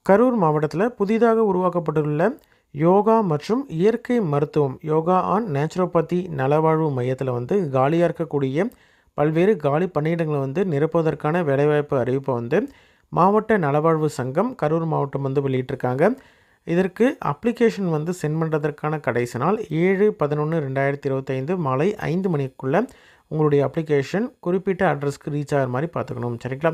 கரூர் மாவட்டத்தில் புதிதாக உருவாக்கப்பட்டுள்ள யோகா மற்றும் இயற்கை மருத்துவம் யோகா ஆன் நேச்சுரோபதி நலவாழ்வு மையத்தில் வந்து காலியாக இருக்கக்கூடிய பல்வேறு காலி பணியிடங்களை வந்து நிரப்புவதற்கான வேலைவாய்ப்பு அறிவிப்பை வந்து மாவட்ட நலவாழ்வு சங்கம் கரூர் மாவட்டம் வந்து வெளியிட்டிருக்காங்க. இதற்கு அப்ளிகேஷன் வந்து சென்ட் பண்ணுறதற்கான கடைசி நாள் 7/11/2025 மாலை 5 மணிக்குள்ளே உங்களுடைய அப்ளிகேஷன் குறிப்பிட்ட அட்ரஸ்க்கு ரீச் ஆகிற மாதிரி பார்த்துக்கணும். சரிங்களா?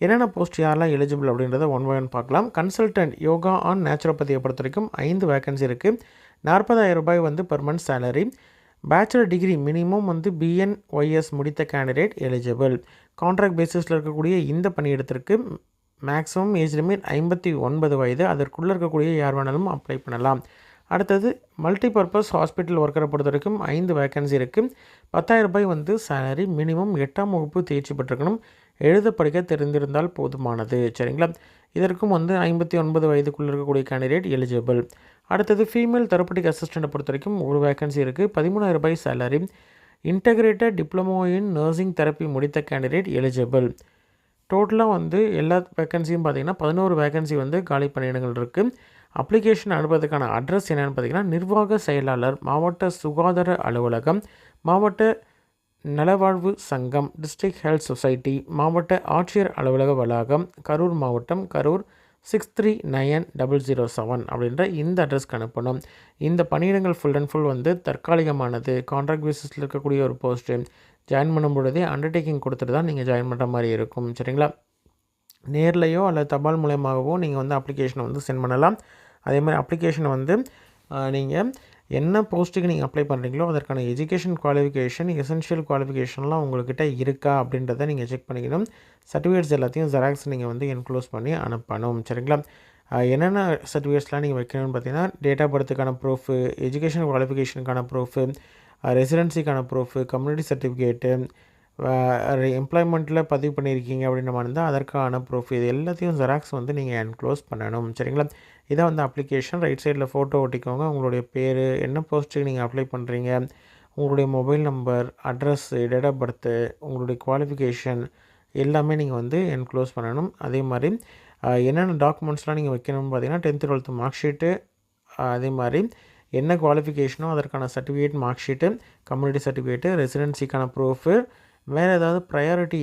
என்னென்ன போஸ்ட் யாரெல்லாம் எலிஜிபிள் அப்படின்றத ஒன் பை ஒன் பார்க்கலாம். கன்சல்டன்ட் யோகா ஆன் நேச்சுரோபதியை பொறுத்த வரைக்கும் 5 வேகன்சி இருக்குது. 40,000 ரூபாய் வந்து per month salary. Bachelor degree minimum வந்து BNYS முடித்த கேண்டிடேட் எலிஜிபிள். கான்ட்ராக்ட் பேசிஸில் இருக்கக்கூடிய இந்த பணியிடத்திற்கு மேக்ஸிமம் ஏஜ் லிமிட் 59 வயது. அதற்குள்ளே இருக்கக்கூடிய யார் வேணாலும் அப்ளை பண்ணலாம். அடுத்தது மல்டிபர்பஸ் ஹாஸ்பிட்டல் ஒர்க்கரை பொறுத்த வரைக்கும் 5 வேகன்சி இருக்குது. 10,000 ரூபாய் வந்து சேலரி. மினிமம் 8ஆம் வகுப்பு தேர்ச்சி பெற்றிருக்கணும். எழுத படிக்க தெரிந்திருந்தால் போதுமானது. சரிங்களா? இதற்கும் வந்து 59 வயதுக்குள்ளே இருக்கக்கூடிய கேண்டிடேட் எலிஜிபிள். அடுத்தது ஃபீமேல் தெரப்பட்டிக் அசிஸ்டண்ட்டை பொறுத்த வரைக்கும் ஒரு வேகன்சி இருக்குது. 13,000 ரூபாய் salary. Integrated diploma in nursing therapy முடித்த கேண்டிடேட் எலிஜிபிள். டோட்டலாக வந்து எல்லா வேகன்சியும் பார்த்திங்கன்னா 11 வேகன்சி வந்து காலி பணியிடங்கள் இருக்குது. அப்ளிகேஷன் அனுப்புறதுக்கான அட்ரஸ் என்னென்னு பார்த்திங்கன்னா நிர்வாக செயலாளர், மாவட்ட சுகாதார அலுவலகம், மாவட்ட நலவாழ்வு சங்கம், டிஸ்ட்ரிக்ட் ஹெல்த் சொசைட்டி, மாவட்ட ஆட்சியர் அலுவலக வளாகம், கரூர் மாவட்டம், கரூர் 639007 அப்படின்ற இந்த அட்ரஸ்க்கு அனுப்பணும். இந்த பணியிடங்கள் ஃபுல் அண்ட் ஃபுல் வந்து தற்காலிகமானது. கான்ட்ராக்ட் பேசிஸில் இருக்கக்கூடிய ஒரு போஸ்ட்டு. ஜாயின் பண்ணும் பொழுதே அண்டர்டேக்கிங் கொடுத்துட்டு தான் நீங்கள் ஜாயின் பண்ணுற மாதிரி இருக்கும். சரிங்களா? நேர்லையோ அல்லது தபால் மூலமாகவோ நீங்கள் வந்து அப்ளிகேஷனை வந்து சென்ட் பண்ணலாம். அதே மாதிரி அப்ளிகேஷனை வந்து நீங்கள் என்ன போஸ்ட்டுக்கு நீங்கள் அப்ளை பண்ணுறீங்களோ அதற்கான எஜுகேஷன் குவாலிஃபிகேஷன், எசென்ஷியல் குவாலிஃபிகேஷன்லாம் உங்கள்கிட்ட இருக்கா அப்படின்றத நீங்கள் செக் பண்ணிக்கணும். சர்டிஃபிகேட்ஸ் எல்லாத்தையும் ஜெராக்ஸ் நீங்கள் வந்து என்க்ளோஸ் பண்ணி அனுப்பணும். சரிங்களா? என்னென்ன சர்டிஃபிகேட்ஸ்லாம் நீங்கள் வைக்கணும்னு பார்த்தீங்கன்னா டேட் ஆஃப் பர்த்துக்கான ப்ரூஃபு, எஜுகேஷன் குவாலிஃபிகேஷனுக்கான ப்ரூஃபு, ரெசிடென்சிக்கான ப்ரூஃபு, கம்யூனிட்டி சர்டிஃபிகேட்டு, எம்ப்ளாய்மெண்ட்டில் பதிவு பண்ணியிருக்கீங்க அப்படின்ற மாதிரி இருந்தால் அதற்கான ப்ரூஃப், இது எல்லாத்தையும் ஜெராக்ஸ் வந்து நீங்கள் என்க்ளோஸ் பண்ணணும். சரிங்களா? இதான் வந்து அப்ளிகேஷன். ரைட் சைடில் ஃபோட்டோ ஒட்டிக்கோங்க. உங்களுடைய பேர், என்ன போஸ்ட்டுக்கு நீங்கள் அப்ளை பண்ணுறீங்க, உங்களுடைய mobile number, address, date of birth, உங்களுடைய குவாலிஃபிகேஷன் எல்லாமே நீங்கள் வந்து என்க்ளோஸ் பண்ணணும். அதே மாதிரி என்னென்ன டாக்குமெண்ட்ஸ்லாம் நீங்கள் வைக்கணும்னு பார்த்தீங்கன்னா 10th 12th மார்க் ஷீட்டு, அதே மாதிரி என்ன குவாலிஃபிகேஷனோ அதற்கான certificate, mark sheet, community certificate, ரெசிடென்சிக்கான ப்ரூஃபு, வேறு ஏதாவது ப்ரையாரிட்டி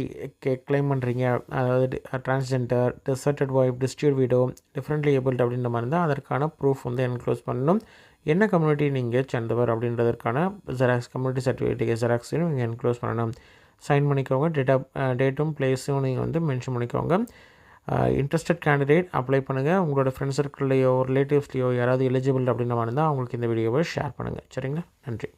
கிளைம் பண்ணுறீங்க, அதாவது transgender, deserted wife, distribute widow, differently abled அப்படின்ற மாதிரி இருந்தால் அதற்கான ப்ரூஃப் வந்து என்க்ளோஸ் பண்ணணும். என்ன கம்யூனிட்டி நீங்கள் சேர்ந்தவர் அப்படின்றதற்கான ஜெராக்ஸ், கம்யூனிட்டி சர்டிஃபிகேட் ஜெராக்ஸையும் நீங்கள் என்க்ளோஸ் பண்ணணும். சைன் பண்ணிக்கோங்க. டேட்டும் பிளேஸும் நீங்கள் வந்து மென்ஷன் பண்ணிக்கோங்க. இன்ட்ரெஸ்டட் கேண்டிடேட் அப்ளை பண்ணுங்கள். உங்களோட ஃப்ரெண்ட்ஸ் சர்க்கிள்லையோ ரிலேட்டிவ்ஸ்லையோ யாராவது எலிஜிபிள் அப்படின்ற மாதிரி இருந்தால் அவங்களுக்கு இந்த வீடியோவை ஷேர் பண்ணுங்கள். சரிங்களா? நன்றி.